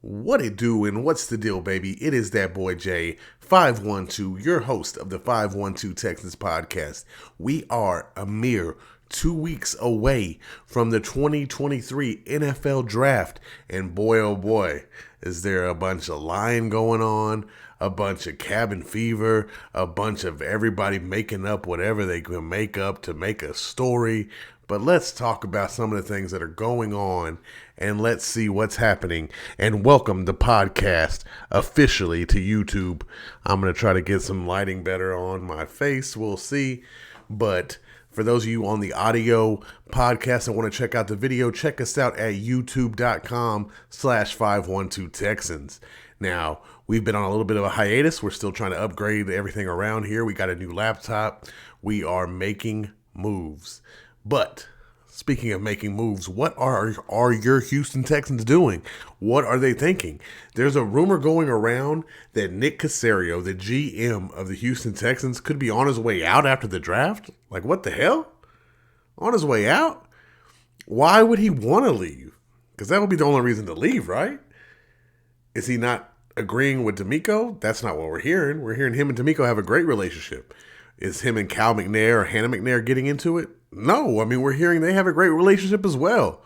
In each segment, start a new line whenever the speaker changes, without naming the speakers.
What it do and what's the deal, baby? It is Dat Boy J, 512, your host of the 512 Texans podcast. We are a mere 2 weeks away from the 2023 NFL draft. And boy, oh boy, is there a bunch of lying going on, a bunch of cabin fever, a bunch of everybody making up whatever they can make up to make a story. But let's talk about some of the things that are going on and let's see what's happening. And welcome the podcast officially to YouTube. I'm going to try to get some lighting better on my face. We'll see. But for those of you on the audio podcast and want to check out the video, check us out at youtube.com/512Texans. Now, we've been on a little bit of a hiatus. We're still trying to upgrade everything around here. We got a new laptop. We are making moves. But speaking of making moves, what are your Houston Texans doing? What are they thinking? There's a rumor going around that Nick Caserio, the GM of the Houston Texans, could be on his way out after the draft. Like, what the hell? On his way out? Why would he want to leave? Because that would be the only reason to leave, right? Is he not agreeing with D'Amico? That's not what we're hearing. We're hearing him and D'Amico have a great relationship. Is him and Cal McNair or Hannah McNair getting into it? No, I mean, we're hearing they have a great relationship as well.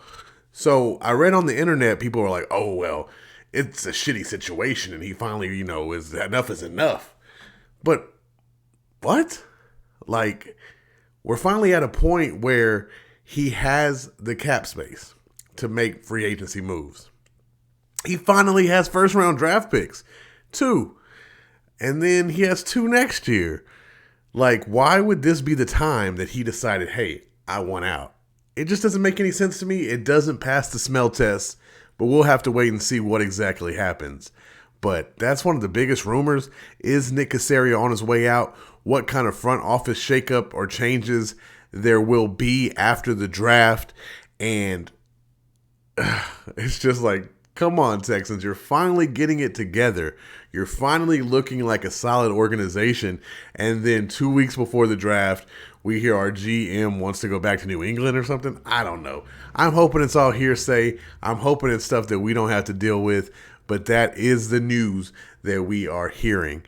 So I read on the internet, people are like, oh, well, it's a shitty situation. And he finally, is enough is enough. But what? Like, we're finally at a point where he has the cap space to make free agency moves. He finally has first round draft picks, 2. And then he has 2 next year. Like, why would this be the time that he decided, hey, I want out? It just doesn't make any sense to me. It doesn't pass the smell test, but we'll have to wait and see what exactly happens. But that's one of the biggest rumors. Is Nick Caserio on his way out? What kind of front office shakeup or changes there will be after the draft? And it's just like, come on, Texans. You're finally getting it together. You're finally looking like a solid organization. And then 2 weeks before the draft, we hear our GM wants to go back to New England or something. I don't know. I'm hoping it's all hearsay. I'm hoping it's stuff that we don't have to deal with. But that is the news that we are hearing.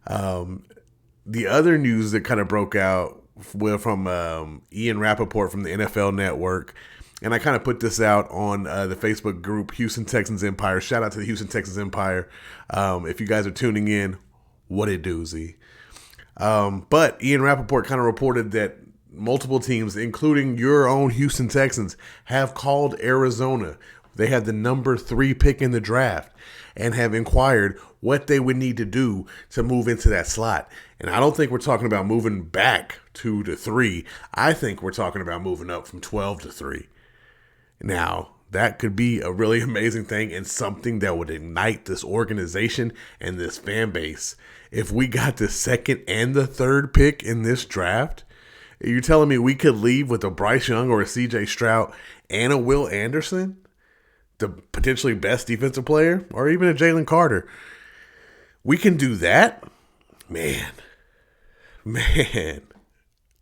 The other news that kind of broke out from Ian Rappaport from the NFL Network. And I kind of put this out on the Facebook group, Houston Texans Empire. Shout out to the Houston Texans Empire. If you guys are tuning in, what a doozy. But Ian Rappaport kind of reported that multiple teams, including your own Houston Texans, have called Arizona. They had the number 3 pick in the draft and have inquired what they would need to do to move into that slot. And I don't think we're talking about moving back 2 to 3. I think we're talking about moving up from 12 to 3. Now, that could be a really amazing thing and something that would ignite this organization and this fan base. If we got the 2nd and the 3rd pick in this draft, you're telling me we could leave with a Bryce Young or a CJ Stroud and a Will Anderson, the potentially best defensive player, or even a Jalen Carter. We can do that? Man.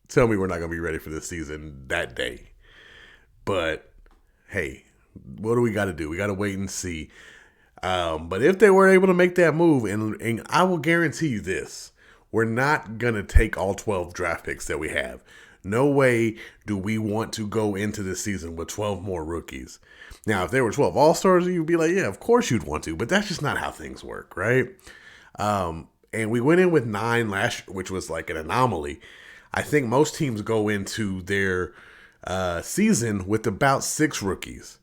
Tell me we're not going to be ready for this season that day. But hey, what do we got to do? We got to wait and see. But if they were able to make that move, and I will guarantee you this, we're not going to take all 12 draft picks that we have. No way do we want to go into this season with 12 more rookies. Now, if there were 12 All-Stars, you'd be like, yeah, of course you'd want to, but that's just not how things work, right? And we went in with 9 last year, which was like an anomaly. I think most teams go into their season with about 6 rookies,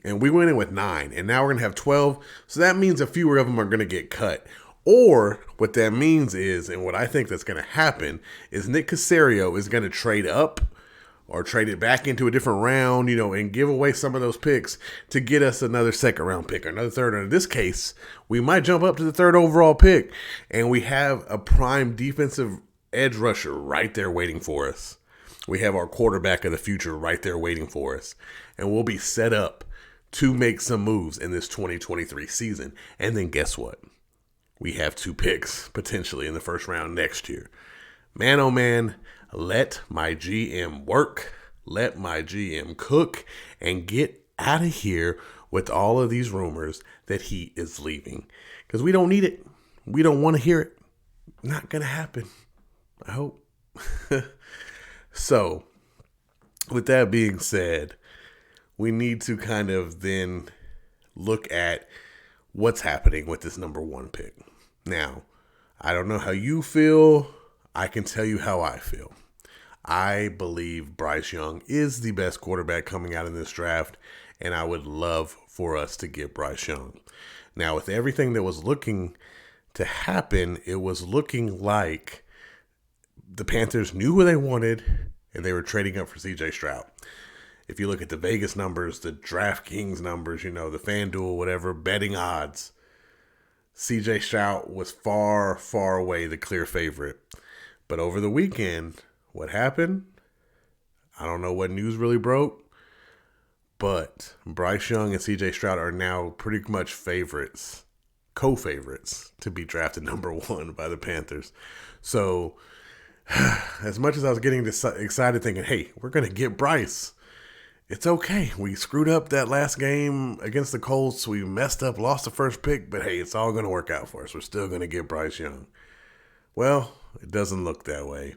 and we went in with 9, and now we're gonna have 12. So that means a fewer of them are gonna get cut. Or what that means is, and what I think that's gonna happen is Nick Caserio is gonna trade up or trade it back into a different round, and give away some of those picks to get us another 2nd round pick or another 3rd. Or in this case, we might jump up to the 3rd overall pick, and we have a prime defensive edge rusher right there waiting for us. We have our quarterback of the future right there waiting for us. And we'll be set up to make some moves in this 2023 season. And then guess what? We have 2 picks potentially in the 1st round next year. Man, oh man, let my GM work. Let my GM cook and get out of here with all of these rumors that he is leaving because we don't need it. We don't want to hear it. Not going to happen. I hope. So, with that being said, we need to kind of then look at what's happening with this number 1 pick. Now, I don't know how you feel. I can tell you how I feel. I believe Bryce Young is the best quarterback coming out in this draft, and I would love for us to get Bryce Young. Now, with everything that was looking to happen, it was looking like the Panthers knew who they wanted, and they were trading up for CJ Stroud. If you look at the Vegas numbers, the DraftKings numbers, the FanDuel, whatever, betting odds, CJ Stroud was far, far away the clear favorite. But over the weekend, what happened? I don't know what news really broke, but Bryce Young and CJ Stroud are now pretty much favorites, co-favorites to be drafted number 1 by the Panthers. So as much as I was getting excited thinking, hey, we're going to get Bryce, it's okay. We screwed up that last game against the Colts. We messed up, lost the first pick, but hey, it's all going to work out for us. We're still going to get Bryce Young. Well, it doesn't look that way.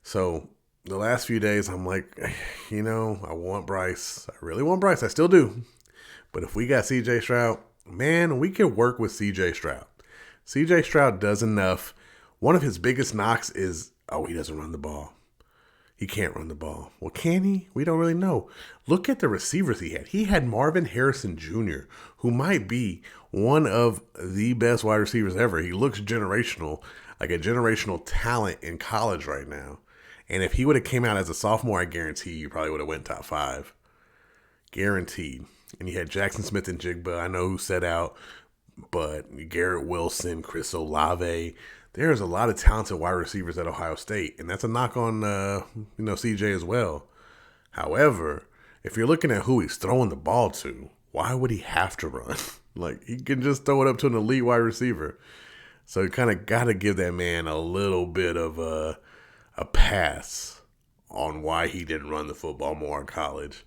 So the last few days, I'm like, I want Bryce. I really want Bryce. I still do. But if we got CJ Stroud, man, we can work with CJ Stroud. CJ Stroud does enough. One of his biggest knocks is, he doesn't run the ball. He can't run the ball. Well, can he? We don't really know. Look at the receivers he had. He had Marvin Harrison Jr., who might be one of the best wide receivers ever. He looks generational, like a generational talent in college right now. And if he would have came out as a sophomore, I guarantee you probably would have went top 5. Guaranteed. And you had Jackson Smith and Jigba. I know who set out, but Garrett Wilson, Chris Olave. There's a lot of talented wide receivers at Ohio State, and that's a knock on CJ as well. However, if you're looking at who he's throwing the ball to, why would he have to run? Like, he can just throw it up to an elite wide receiver. So you kind of got to give that man a little bit of a pass on why he didn't run the football more in college.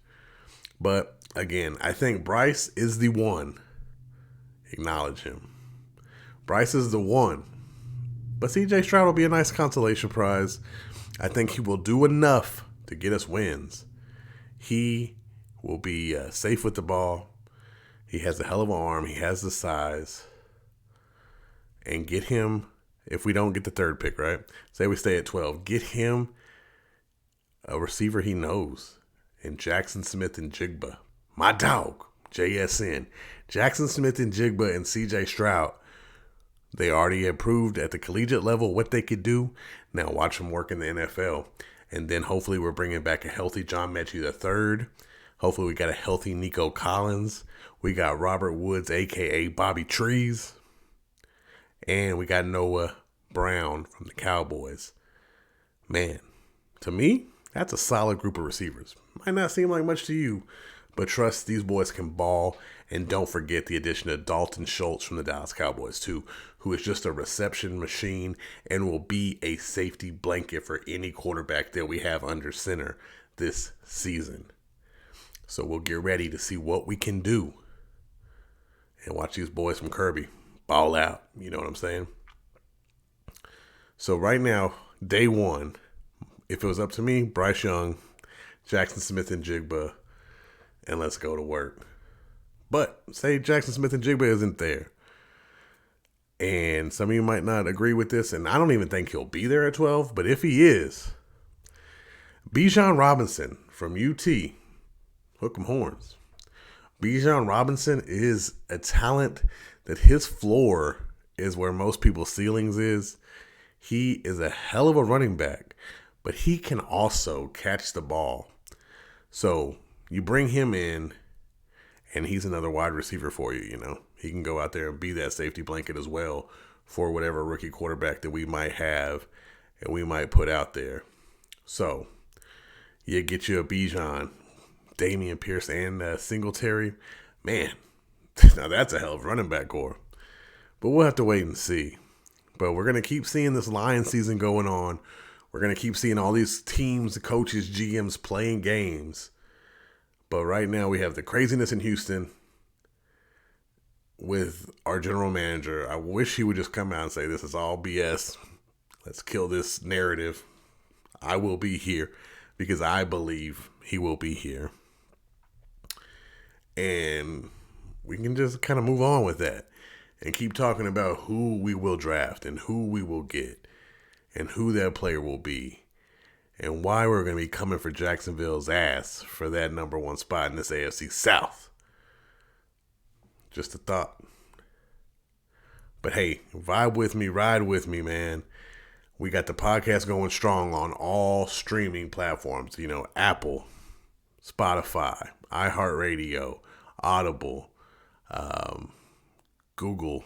But again, I think Bryce is the one. Acknowledge him. Bryce is the one. But CJ Stroud will be a nice consolation prize. I think he will do enough to get us wins. He will be safe with the ball. He has a hell of an arm. He has the size. And get him, if we don't get the 3rd pick, right? Say we stay at 12. Get him a receiver he knows. And Jackson Smith and Jigba. My dog, JSN. Jackson Smith and Jigba and CJ Stroud. They already approved at the collegiate level what they could do. Now watch them work in the NFL. And then hopefully we're bringing back a healthy John Mechie III. Hopefully we got a healthy Nico Collins. We got Robert Woods, a.k.a. Bobby Trees. And we got Noah Brown from the Cowboys. Man, to me, that's a solid group of receivers. Might not seem like much to you, but trust these boys can ball. And don't forget the addition of Dalton Schultz from the Dallas Cowboys too, who is just a reception machine and will be a safety blanket for any quarterback that we have under center this season. So we'll get ready to see what we can do. And watch these boys from Kirby ball out. You know what I'm saying? So right now, day 1, if it was up to me, Bryce Young, Jackson Smith and Jigba, and let's go to work. But say Jackson Smith and Jigba isn't there. And some of you might not agree with this, and I don't even think he'll be there at 12, but if he is, Bijan Robinson from UT, hook 'em horns. Bijan Robinson is a talent that his floor is where most people's ceilings is. He is a hell of a running back, but he can also catch the ball. So you bring him in, and he's another wide receiver for you, you know. He can go out there and be that safety blanket as well for whatever rookie quarterback that we might have and we might put out there. So you get you a Bijan, Damian Pierce, and Singletary. Man, now that's a hell of a running back core. But we'll have to wait and see. But we're going to keep seeing this Lions season going on. We're going to keep seeing all these teams, the coaches, GMs playing games. But right now we have the craziness in Houston. with our general manager. I wish he would just come out and say, this is all BS. Let's kill this narrative. I will be here because I believe he will be here. And we can just kind of move on with that and keep talking about who we will draft and who we will get and who that player will be and why we're going to be coming for Jacksonville's ass for that number one spot in this AFC South. Just a thought. But hey, vibe with me, ride with me, man. We got the podcast going strong on all streaming platforms. Apple, Spotify, iHeartRadio, Audible, Google.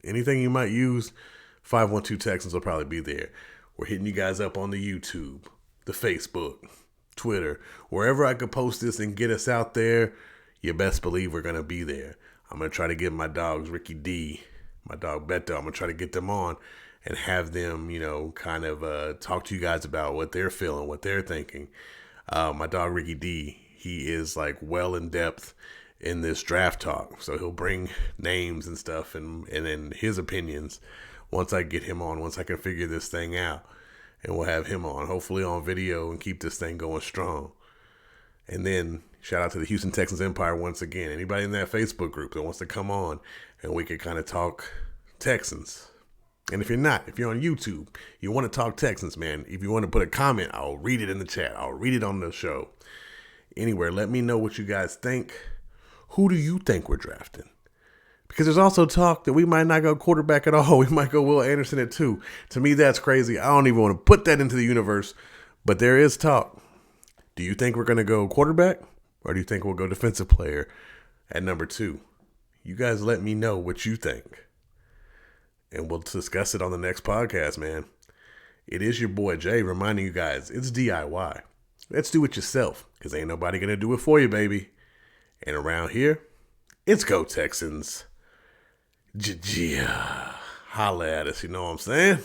Anything you might use, 512 Texans will probably be there. We're hitting you guys up on the YouTube, the Facebook, Twitter. Wherever I could post this and get us out there, you best believe we're going to be there. I'm going to try to get my dogs, Ricky D, my dog Beto, I'm going to try to get them on and have them, kind of talk to you guys about what they're feeling, what they're thinking. My dog, Ricky D, he is like well in depth in this draft talk. So he'll bring names and stuff and then his opinions once I get him on, once I can figure this thing out. And we'll have him on, hopefully on video, and keep this thing going strong. And then shout out to the Houston Texans Empire once again. Anybody in that Facebook group that wants to come on and we can kind of talk Texans. And if you're on YouTube, you want to talk Texans, man. If you want to put a comment, I'll read it in the chat. I'll read it on the show. Anywhere, let me know what you guys think. Who do you think we're drafting? Because there's also talk that we might not go quarterback at all. We might go Will Anderson at 2. To me, that's crazy. I don't even want to put that into the universe. But there is talk. Do you think we're going to go quarterback? Or do you think we'll go defensive player at number 2? You guys let me know what you think. And we'll discuss it on the next podcast, man. It is your boy Jay reminding you guys, it's DIY. Let's do it yourself. Because ain't nobody going to do it for you, baby. And around here, it's Go Texans. Holla at us, you know what I'm saying?